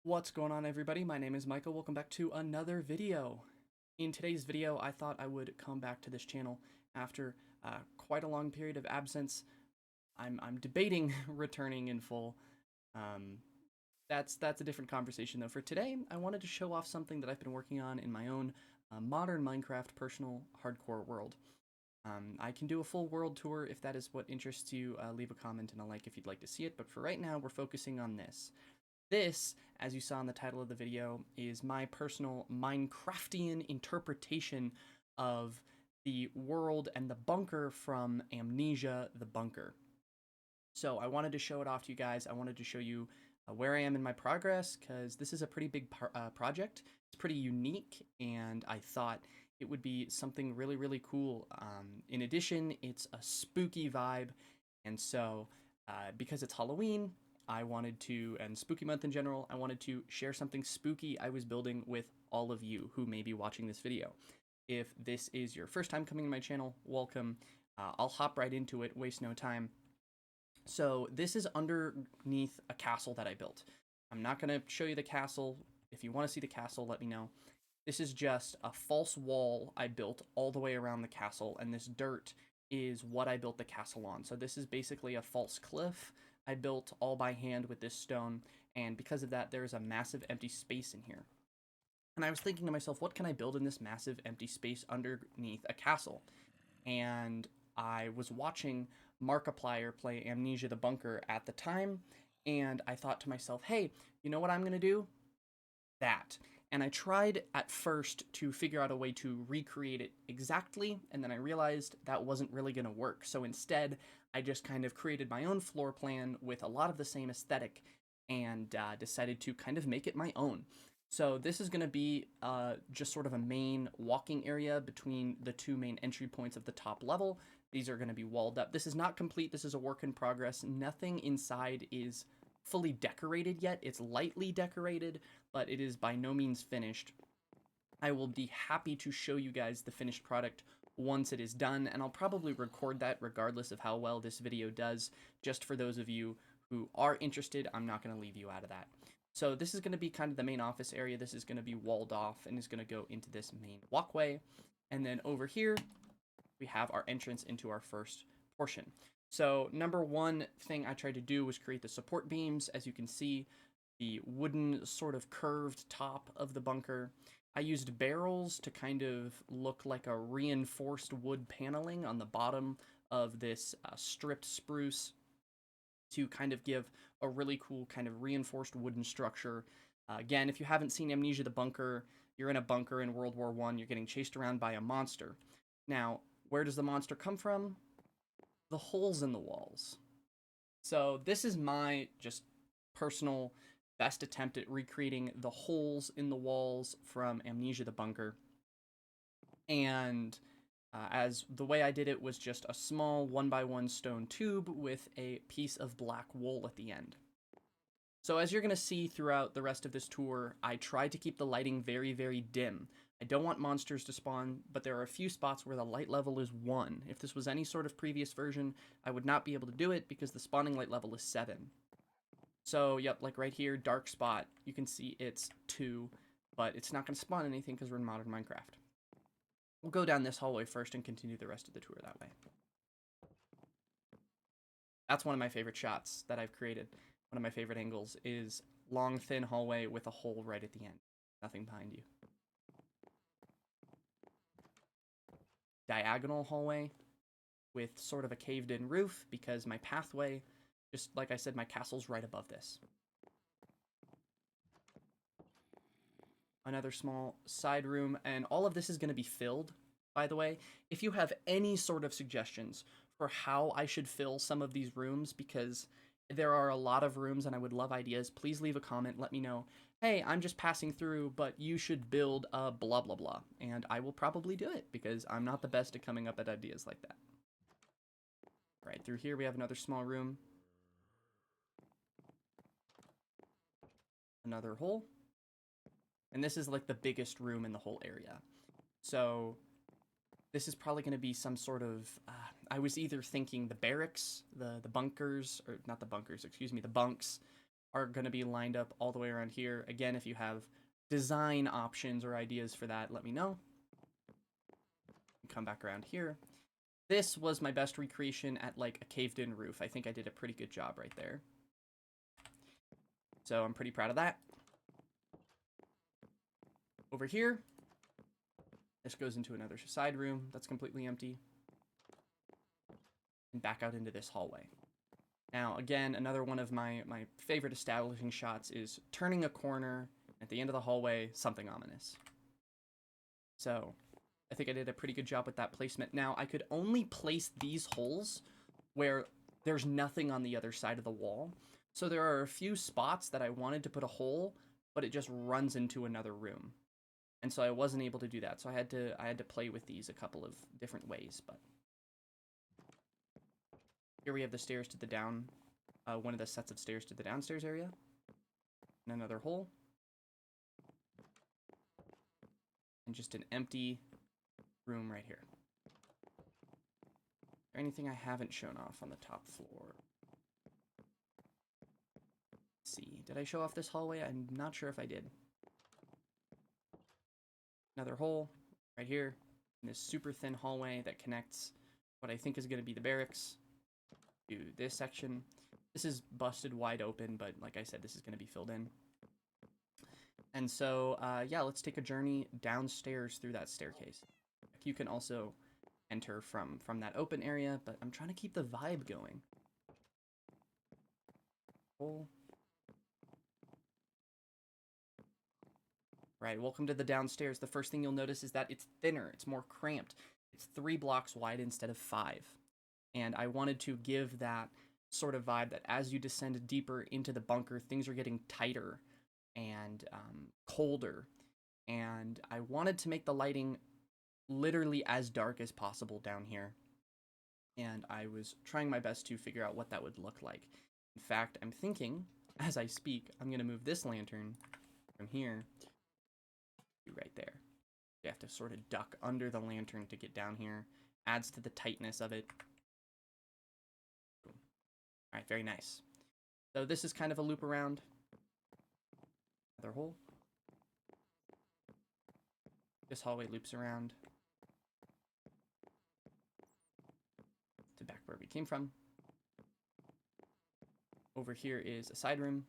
What's going on, everybody? My name is Michael. Welcome back to another video. In today's video, I thought I would come back to this channel after quite a long period of absence. I'm debating returning in full. Um, that's a different conversation though. For today, I wanted to show off something that I've been working on in my own modern Minecraft personal hardcore world. I can do a full world tour if that is what interests you. Leave a comment and a like if you'd like to see it. But for right now, we're focusing on this. This, as you saw in the title of the video, is my personal Minecraftian interpretation of the world and the bunker from Amnesia, the bunker. So I wanted to show it off to you guys. I wanted to show you where I am in my progress, because this is a pretty big project. It's pretty unique, and I thought it would be something really, really cool. In addition, it's a spooky vibe, and so because it's Halloween, I wanted to, and spooky month in general, I wanted to share something spooky I was building with all of you who may be watching this video. If this is your first time coming to my channel, welcome. I'll hop right into it, waste no time. So this is underneath a castle that I built. I'm not going to show you the castle. If you want to see the castle, let me know. This is just a false wall I built all the way around the castle, and this dirt is what I built the castle on. So this is basically a false cliff I built all by hand with this stone, and because of that, there's a massive empty space in here. And I was thinking to myself, what can I build in this massive empty space underneath a castle? And I was watching Markiplier play Amnesia the Bunker at the time, and I thought to myself, hey, you know what I'm going to do? That. And I tried at first to figure out a way to recreate it exactly, and then I realized that wasn't really going to work. So instead, I just kind of created my own floor plan with a lot of the same aesthetic and decided to kind of make it my own. So this is going to be just sort of a main walking area between the two main entry points of the top level. These are going to be walled up. This is not complete. This is a work in progress. Nothing inside is fully decorated yet. It's lightly decorated, but it is by no means finished. I will be happy to show you guys the finished product once it is done, and I'll probably record that regardless of how well this video does, just for those of you who are interested. I'm not going to leave you out of that. So this is going to be kind of the main office area. This is going to be walled off and is going to go into this main walkway. And then over here, we have our entrance into our first portion. So number one thing I tried to do was create the support beams. As you can see, the wooden sort of curved top of the bunker. I used barrels to kind of look like a reinforced wood paneling on the bottom of this stripped spruce to kind of give a really cool kind of reinforced wooden structure. Again, if you haven't seen Amnesia the Bunker, you're in a bunker in World War I, you're getting chased around by a monster. Now, where does the monster come from? The holes in the walls. So this is my just personal best attempt at recreating the holes in the walls from Amnesia the Bunker. And as the way I did it was just a small 1x1 stone tube with a piece of black wool at the end. So as you're going to see throughout the rest of this tour, I tried to keep the lighting very, very dim. I don't want monsters to spawn, but there are a few spots where the light level is 1. If this was any sort of previous version, I would not be able to do it because the spawning light level is 7. So, yep, like right here, dark spot, you can see it's 2, but it's not going to spawn anything because we're in modern Minecraft. We'll go down this hallway first and continue the rest of the tour that way. That's one of my favorite shots that I've created. One of my favorite angles is long, thin hallway with a hole right at the end. Nothing behind you. Diagonal hallway with sort of a caved-in roof because my pathway, just like I said, my castle's right above this. Another small side room, and all of this is going to be filled, by the way. If you have any sort of suggestions for how I should fill some of these rooms, because there are a lot of rooms and I would love ideas, please leave a comment, let me know, hey, I'm just passing through, but you should build a blah blah blah, and I will probably do it, because I'm not the best at coming up at ideas like that. Right through here we have another small room. Another hole. And this is like the biggest room in the whole area. So this is probably going to be some sort of, I was either thinking the barracks, the bunkers, or not the bunkers, excuse me, the bunks, are going to be lined up all the way around here. Again, if you have design options or ideas for that, let me know. Come back around here. This was my best recreation at like a caved-in roof. I think I did a pretty good job right there. So I'm pretty proud of that. Over here, this goes into another side room that's completely empty. And back out into this hallway. Now, again, another one of my favorite establishing shots is turning a corner at the end of the hallway, something ominous. So I think I did a pretty good job with that placement. Now, I could only place these holes where there's nothing on the other side of the wall. So there are a few spots that I wanted to put a hole, but it just runs into another room. And so I wasn't able to do that. So I had to play with these a couple of different ways, but here we have the stairs to the down, one of the sets of stairs to the downstairs area. And another hole. And just an empty room right here. Is there anything I haven't shown off on the top floor? Let's see, did I show off this hallway? I'm not sure if I did. Another hole right here in this super thin hallway that connects what I think is going to be the barracks to this section. This is busted wide open, but like I said, this is going to be filled in. And so, yeah, let's take a journey downstairs through that staircase. You can also enter from that open area, but I'm trying to keep the vibe going. Hole. Right, welcome to the downstairs. The first thing you'll notice is that it's thinner, it's more cramped. It's 3 blocks wide instead of 5. And I wanted to give that sort of vibe that as you descend deeper into the bunker, things are getting tighter and colder. And I wanted to make the lighting literally as dark as possible down here. And I was trying my best to figure out what that would look like. In fact, I'm thinking, as I speak, I'm going to move this lantern from here right there. You have to sort of duck under the lantern to get down here. Adds to the tightness of it. All right, very nice. So this is kind of a loop around. Another hole. This hallway loops around to back where we came from. Over here is a side room.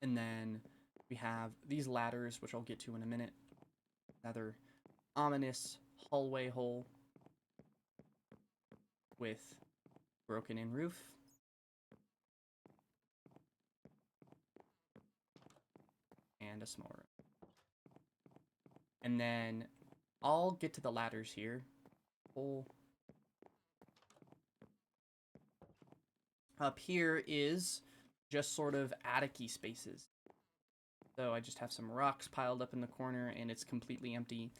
And then we have these ladders, which I'll get to in a minute. Another ominous hallway hole with broken in roof. And a small room. And then I'll get to the ladders here. Hole. Up here is just sort of attic-y spaces. So I just have some rocks piled up in the corner and it's completely empty.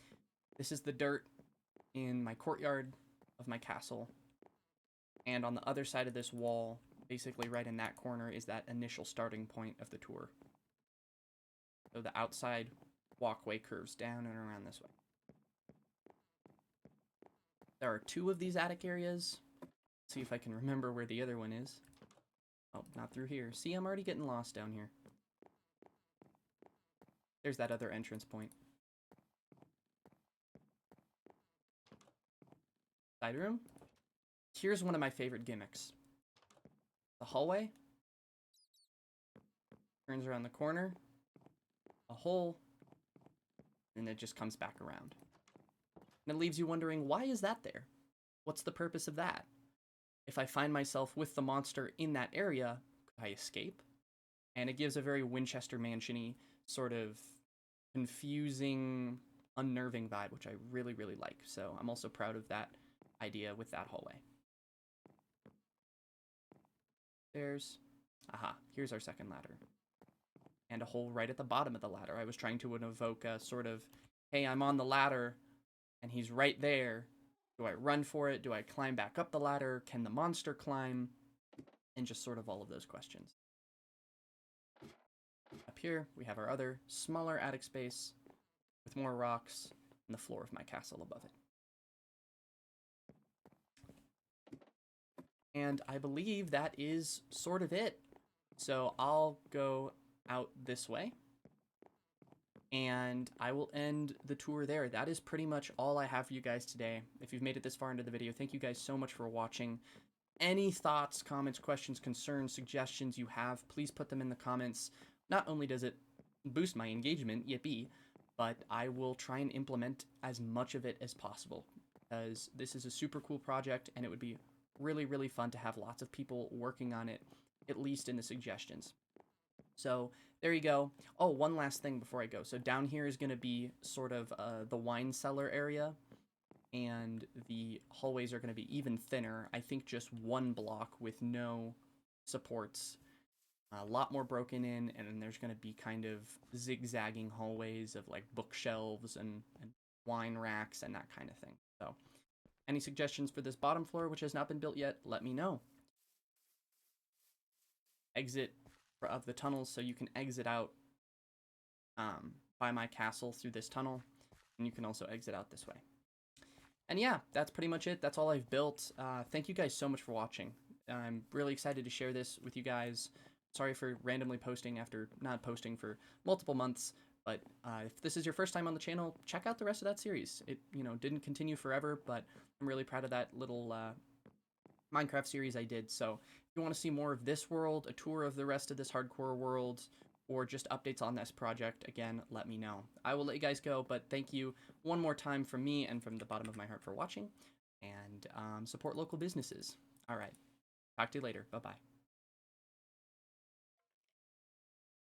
This is the dirt in my courtyard of my castle. And on the other side of this wall, basically right in that corner, is that initial starting point of the tour. So the outside walkway curves down and around this way. There are 2 of these attic areas. Let's see if I can remember where the other one is. Oh, not through here. See, I'm already getting lost down here. There's that other entrance point. Side room. Here's one of my favorite gimmicks. The hallway. Turns around the corner. A hole. And it just comes back around. And it leaves you wondering, why is that there? What's the purpose of that? If I find myself with the monster in that area, could I escape? And it gives a very Winchester Mansion-y sort of confusing, unnerving vibe, which I really, really like. So I'm also proud of that idea with that hallway. There's, aha, here's our second ladder. And a hole right at the bottom of the ladder. I was trying to evoke a sort of, hey, I'm on the ladder, and he's right there. Do I run for it? Do I climb back up the ladder? Can the monster climb? And just sort of all of those questions. Up here, we have our other smaller attic space with more rocks and the floor of my castle above it. And I believe that is sort of it. So I'll go out this way and I will end the tour there. That is pretty much all I have for you guys today. If you've made it this far into the video, thank you guys so much for watching. Any thoughts, comments, questions, concerns, suggestions you have, please put them in the comments. Not only does it boost my engagement, yippee, but I will try and implement as much of it as possible, because this is a super cool project and it would be really, really fun to have lots of people working on it, at least in the suggestions. So there you go. Oh, one last thing before I go. So down here is going to be sort of the wine cellar area, and the hallways are going to be even thinner. I think just one block with no supports. A lot more broken in, and then there's going to be kind of zigzagging hallways of like bookshelves and wine racks and that kind of thing. So any suggestions for this bottom floor, which has not been built yet, let me know. Exit of the tunnels, so you can exit out by my castle through this tunnel, and you can also exit out this way. And yeah, that's pretty much it. That's all I've built. Thank you guys so much for watching. I'm really excited to share this with you guys. Sorry for randomly posting after not posting for multiple months, but if this is your first time on the channel, check out the rest of that series. It, didn't continue forever, but I'm really proud of that little Minecraft series I did. So if you want to see more of this world, a tour of the rest of this hardcore world, or just updates on this project, again, let me know. I will let you guys go, but thank you one more time from me and from the bottom of my heart for watching, and support local businesses. All right, talk to you later. Bye-bye.